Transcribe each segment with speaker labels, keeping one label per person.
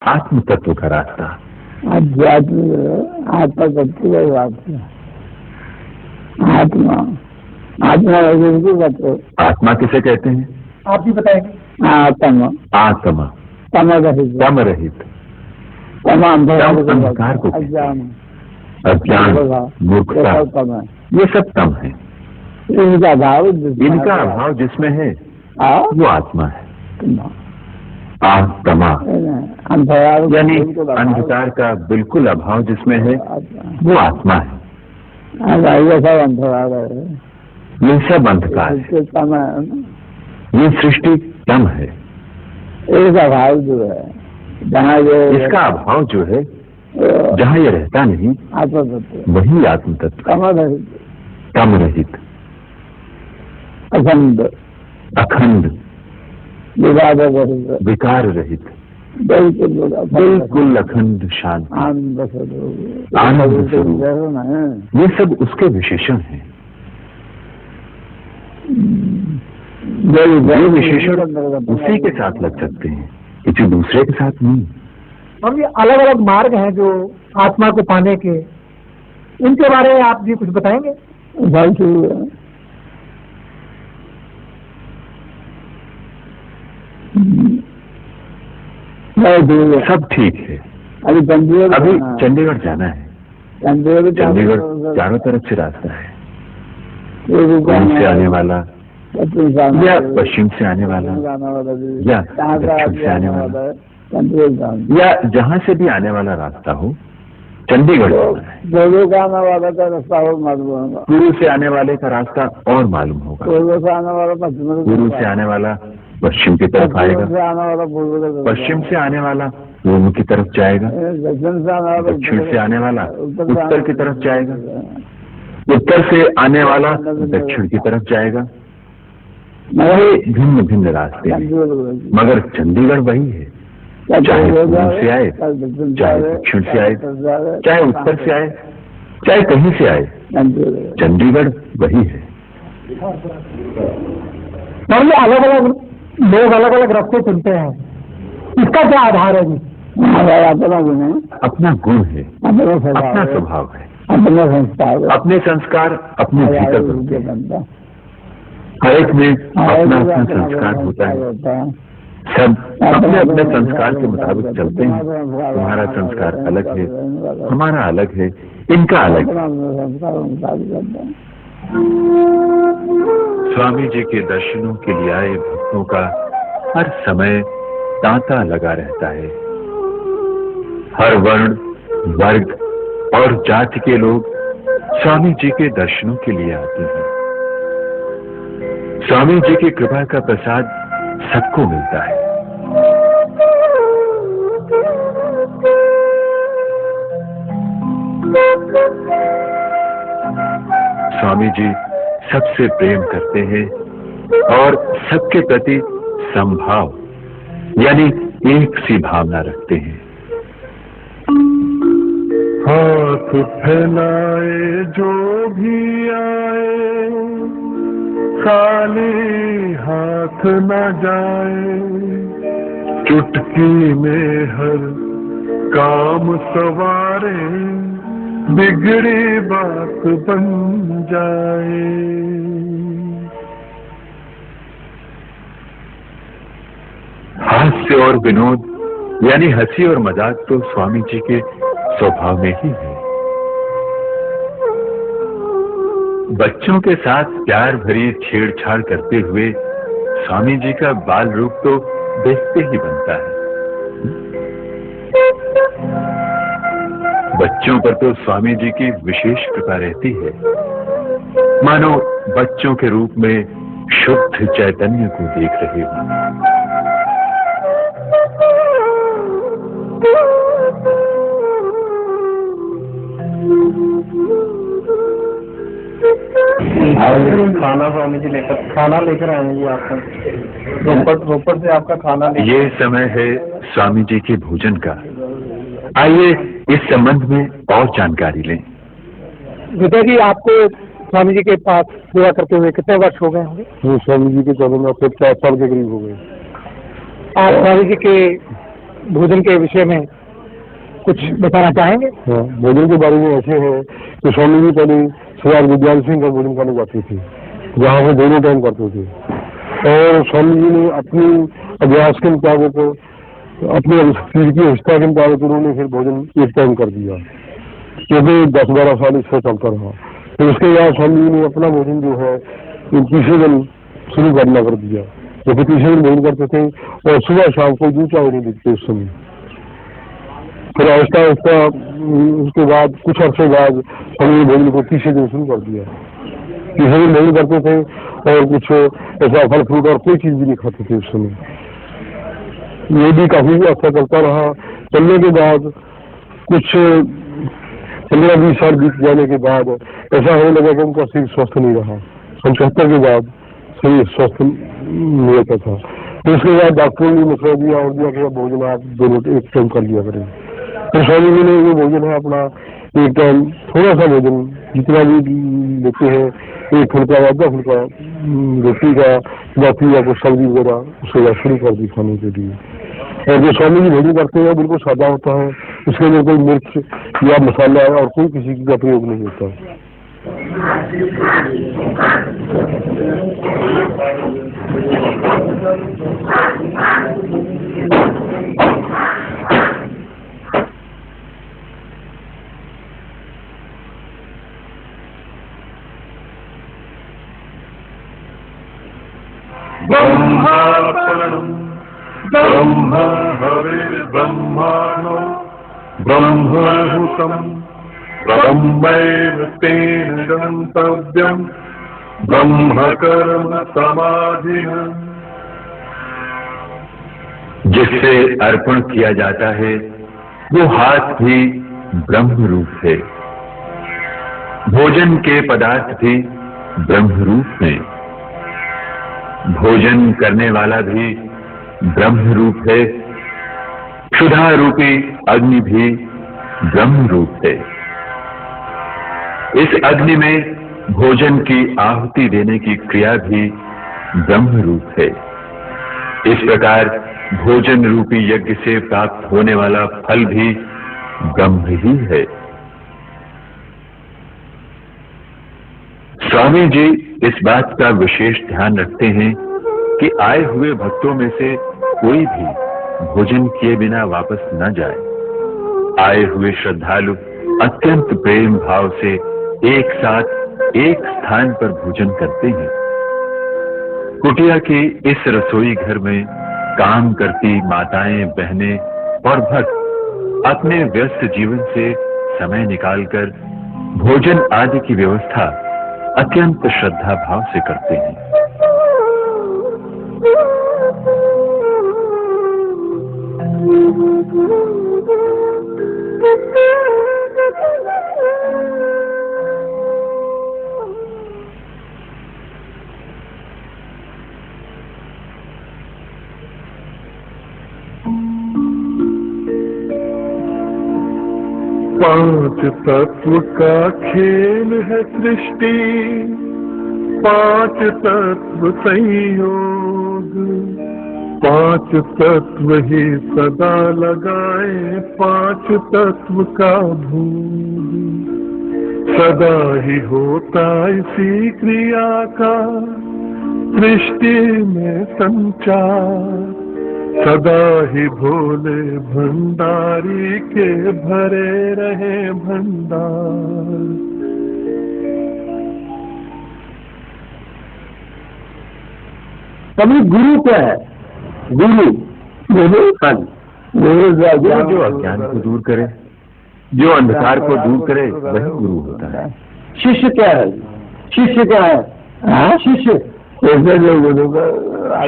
Speaker 1: आत्म तत्व का रास्ता।
Speaker 2: अध्यात्म आत्मा तत्व का रास्ता। आत्मा आत्मा तत्व।
Speaker 1: आत्मा किसे कहते हैं?
Speaker 3: आप भी बताएंगे।
Speaker 2: आत्मा
Speaker 1: आत्मा
Speaker 2: तम रहित।
Speaker 1: तम रहित।
Speaker 2: तम
Speaker 1: अंधकार को कहते हैं। अज्ञान मूर्खता ये सब तम है।
Speaker 2: इनका
Speaker 1: अभाव जिसमें है वो आत्मा है। आत्मा यानी अंधकार का बिल्कुल अभाव जिसमें है वो आत्मा है।
Speaker 2: ये सब अंधकार है।
Speaker 1: ये सब अंधकार है। ये सृष्टि तम है।
Speaker 2: इसका अभाव जो है जहाँ
Speaker 1: इसका अभाव जो है जहाँ ये रहता नहीं
Speaker 2: आत्म तत्व
Speaker 1: वही आत्म तत्व। तम रहित
Speaker 2: अखंड
Speaker 1: अखंड विकार रहित बिल्कुल अखंड शांति आनंद स्वरूप। ये सब उसके विशेषण हैं। ये विशेषण उसी के साथ लग सकते हैं, किसी दूसरे के साथ नहीं।
Speaker 3: और ये अलग अलग मार्ग हैं जो आत्मा को पाने के, इनके बारे में आप भी कुछ बताएंगे?
Speaker 1: सब ठीक है।
Speaker 2: अभी
Speaker 1: चंडीगढ़ जाना है। चंडीगढ़ चारों तरफ से रास्ता है। पूर्व से आने वाला या पश्चिम से आने वाला या दक्षिण से आने वाला या जहाँ से भी आने वाला रास्ता हो, चंडीगढ़ जाना है।
Speaker 2: आने वाला का रास्ता और मालूम होगा।
Speaker 1: पूर्व से आने वाले का रास्ता और मालूम होगा।
Speaker 2: पूर्व से आने वाला
Speaker 1: पूर्व से आने वाला पश्चिम की तरफ आएगा। पश्चिम से आने वाला पूर्व की तरफ जाएगा। दक्षिण से आने वाला उत्तर की तरफ जाएगा। उत्तर से आने वाला दक्षिण की तरफ जाएगा। ये भिन्न भिन्न रास्ते हैं, मगर चंडीगढ़ वही है। चाहे पूर्व से आए, चाहे दक्षिण से आए, चाहे उत्तर से आए, चाहे कहीं से आए, चंडीगढ़ वही है।
Speaker 3: और ये अलग अलग लोग अलग अलग रास्ते चलते हैं, इसका क्या आधार है जी?
Speaker 1: अपना गुण है, अपना स्वभाव है, अपने संस्कार अपने भीतर होते हैं। हर एक में अपना अपना संस्कार होता है। सब अपने अपने संस्कार के मुताबिक चलते हैं। तुम्हारा संस्कार अलग है, हमारा अलग है, इनका अलग है। स्वामी जी के दर्शनों के लिए आए भक्तों का हर समय तांता लगा रहता है। हर वर्ण, वर्ग और जाति के लोग स्वामी जी के दर्शनों के लिए आते हैं। स्वामी जी की कृपा का प्रसाद सबको मिलता है। स्वामी जी सबसे प्रेम करते हैं और सबके प्रति समभाव यानी एक सी भावना रखते हैं।
Speaker 4: हाथ फैलाए जो भी आए, खाली हाथ न जाए। चुटकी में हर काम सवारे, बिगड़ी बात बन जाए।
Speaker 1: हास्य और विनोद यानी हंसी और मजाक तो स्वामी जी के स्वभाव में ही है। बच्चों के साथ प्यार भरी छेड़छाड़ करते हुए स्वामी जी का बाल रूप तो देखते ही बनता है। बच्चों पर तो स्वामी जी की विशेष कृपा रहती है, मानो बच्चों के रूप में शुद्ध चैतन्य को देख रहे हो।
Speaker 3: खाना लेकर आए जी आपका रोपड़ से आपका खाना
Speaker 1: ये समय है स्वामी जी के भोजन का। आइए इस संबंध में और जानकारी लें।
Speaker 3: विजय जी, आपको स्वामी जी के पास सेवा करते हुए कितने वर्ष हो गए होंगे?
Speaker 4: स्वामी जी के चरणों में 4 साल के करीब हो गए।
Speaker 3: आप स्वामी जी के भोजन के विषय में कुछ बताना चाहेंगे?
Speaker 5: हाँ, भोजन के बारे में ऐसे है कि स्वामी जी पहले सरदार विद्याल सिंह का भोजन करने जाते थे, जहाँ वो दोनों टाइम करते थे। और स्वामी जी ने अपनी अभ्यास के मुताबिक, अपने शरीर की अवस्था के मुताबिक उन्होंने फिर भोजन एक टाइम कर दिया, क्योंकि 10-12 साल इससे चलता रहा। फिर उसके बाद स्वामी जी ने अपना भोजन जो है तीसरे दिन शुरू करना कर दिया, क्योंकि तीसरे दिन भोजन करते थे और सुबह शाम को दूध चाय नहीं दिखते उस समय। फिर आहिस्ता आहिस्ता उसके बाद कुछ अर्से बाद स्वामी भोजन को तीसरे दिन शुरू कर दिया। तीसरे दिन भोजन करते थे और कुछ ऐसा फल फ्रूट और कोई चीज भी नहीं खाते थे उस समय। ये भी काफी अच्छा चलता रहा। चलने के बाद कुछ 15-20 साल बीत जाने के बाद ऐसा होने लगा कि उनका शरीर स्वस्थ नहीं रहा। 75 के बाद शरीर स्वस्थ नहीं रहता था। तो उसके बाद डॉक्टरों ने मसला दिया और दिया कि भोजन आप दोनों एक टाइम कर लिया करें। तो स्वामी जी ने ये भोजन है अपना एक टाइम थोड़ा सा भोजन जितना भी लेते हैं, 1 फुल्का या 2 फुल्का रोटी का, बाकी या कुछ सब्जी वगैरह उसके बाद शुरू कर दी खाने के लिए। और जो स्वामी जी भोजन करते हैं बिल्कुल सादा होता है, उसके अंदर कोई मिर्च या मसाला और कोई किसी का प्रयोग नहीं होता।
Speaker 4: ब्रह्मार्पणम् ब्रह्म हविर्ब्रह्मणो ब्रह्महुतम् ब्रह्मैव तेन गन्तव्यम् ब्रह्म कर्म समाधिना।
Speaker 1: जिससे अर्पण किया जाता है वो हाथ भी ब्रह्म रूप है, भोजन के पदार्थ भी ब्रह्म रूप है, भोजन करने वाला भी ब्रह्म रूप है, क्षुधा रूपी अग्नि भी ब्रह्म रूप है। इस अग्नि में भोजन की आहुति देने की क्रिया भी ब्रह्म रूप है। इस प्रकार भोजन रूपी यज्ञ से प्राप्त होने वाला फल भी ब्रह्म ही है। स्वामी जी इस बात का विशेष ध्यान रखते हैं कि आए हुए भक्तों में से कोई भी भोजन किए बिना वापस न जाए। आए हुए श्रद्धालु अत्यंत प्रेम भाव से एक साथ एक स्थान पर भोजन करते हैं। कुटिया के इस रसोई घर में काम करती माताएं, बहनें और भक्त अपने व्यस्त जीवन से समय निकालकर भोजन आदि की व्यवस्था अत्यंत श्रद्धा भाव से करते हैं।
Speaker 4: पांच तत्व का खेल है सृष्टि, 5 तत्व संयोग, 5 तत्व ही सदा लगाए, 5 तत्व का भोग। सदा ही होता इसी क्रिया का सृष्टि में संचार, सदा ही भोले भंडारी के भरे रहे भंडार।
Speaker 2: कभी गुरु क्या है? गुरु गुरु
Speaker 1: जो अज्ञान को दूर करे, जो अंधकार को दूर करे, वही गुरु होता है।
Speaker 2: शिष्य क्या है? शिष्य क्या है? शिष्य ऐसे जो गुरु का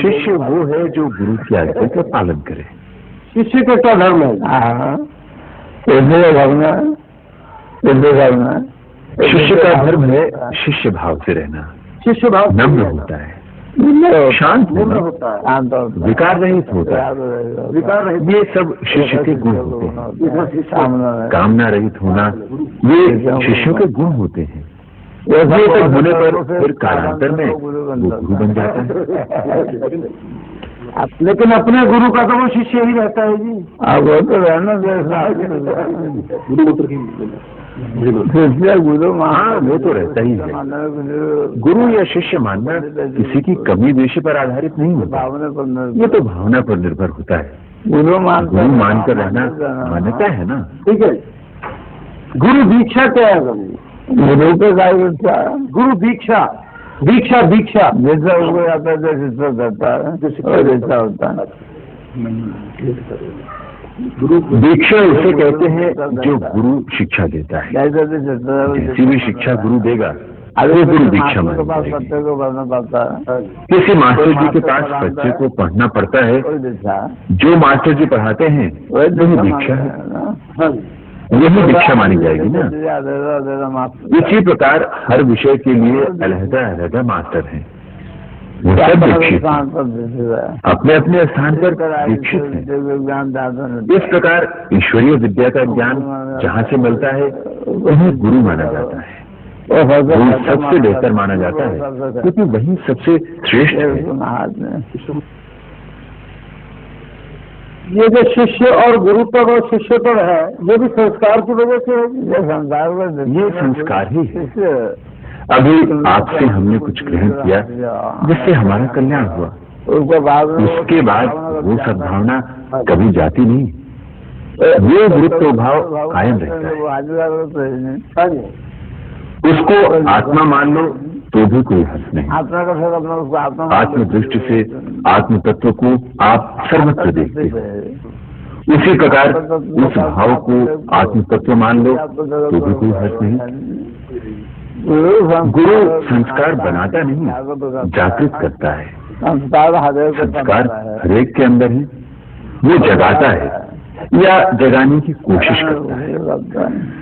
Speaker 1: शिष्य वो है जो गुरु की आज्ञा का पालन करे।
Speaker 2: शिष्य का क्या धर्म है? कैसे धर्म है? कैसे धर्म है?
Speaker 1: शिष्य का धर्म है शिष्य भाव से रहना,
Speaker 2: शिष्य भाव
Speaker 1: नम्र होता है, शांत होता है, विकार रहित होता है।
Speaker 2: विकार रहित,
Speaker 1: ये सब शिष्य के गुण होते हैं। कामना रहित होना ये शिष्यों के गुण होते हैं। ये तक होने पर फिर कालांतर में वो गुरु बन जाता है।
Speaker 2: लेकिन अपने गुरु का तो वो शिष्य ही रहता है जी। वो तो रहना शिष्य गुरु,
Speaker 1: हाँ वो तो रहता ही है। गुरु या शिष्य मानना किसी की कमी बेशी पर आधारित नहीं होता, ये तो भावना पर निर्भर होता है।
Speaker 2: गुरु
Speaker 1: मानकर रहना मान्यता है ना।
Speaker 2: ठीक है। गुरु दीक्षा क्या है? गुरु पे गुरु दीक्षा दीक्षा दीक्षा जैसा हो जाता है, जैसा करता है जैसा होता है।
Speaker 1: दीक्षा उसे कहते हैं जो गुरु शिक्षा देता है। जैसी भी शिक्षा गुरु देगा वो गुरु दीक्षा मानी
Speaker 2: बच्चे को पढ़ना पड़ता है।
Speaker 1: किसी मास्टर जी के पास बच्चे को पढ़ना पड़ता है, जो मास्टर जी पढ़ाते हैं वही दीक्षा है, यही दीक्षा मानी जाएगी ना। इसी प्रकार हर विषय के लिए अलग अलग मास्टर हैं, वो सब दीक्षित अपने अपने स्थान पर दीक्षित हैं। इस प्रकार ईश्वरीय विद्या का ज्ञान जहाँ से मिलता है उन्हें गुरु माना जाता है, वो सबसे बेहतर माना जाता है क्योंकि वही सबसे श्रेष्ठ है।
Speaker 2: ये जो शिष्य और गुरुत्व और शिष्यत्व है, ये भी संस्कार की वजह से है।
Speaker 1: ये संस्कार ही है। अभी आपसे हमने कुछ ग्रहण किया जिससे हमारा कल्याण हुआ, उसके बाद वो सद्भावना कभी जाती नहीं, ये गुरुत्व भाव कायम रहता है। उसको आत्मा मान लो तो भी कोई हर्ष नहीं। आत्म दृष्टि से आत्म तत्व को आप सर्वत्र देखते हो, उसी प्रकार उस भाव को आत्म तत्व मान लो तो भी कोई हर्ष नहीं। गुरु संस्कार बनाता नहीं, जागृत करता है। संस्कार हरेक के अंदर है, वो जगाता है या जगाने की कोशिश करता है।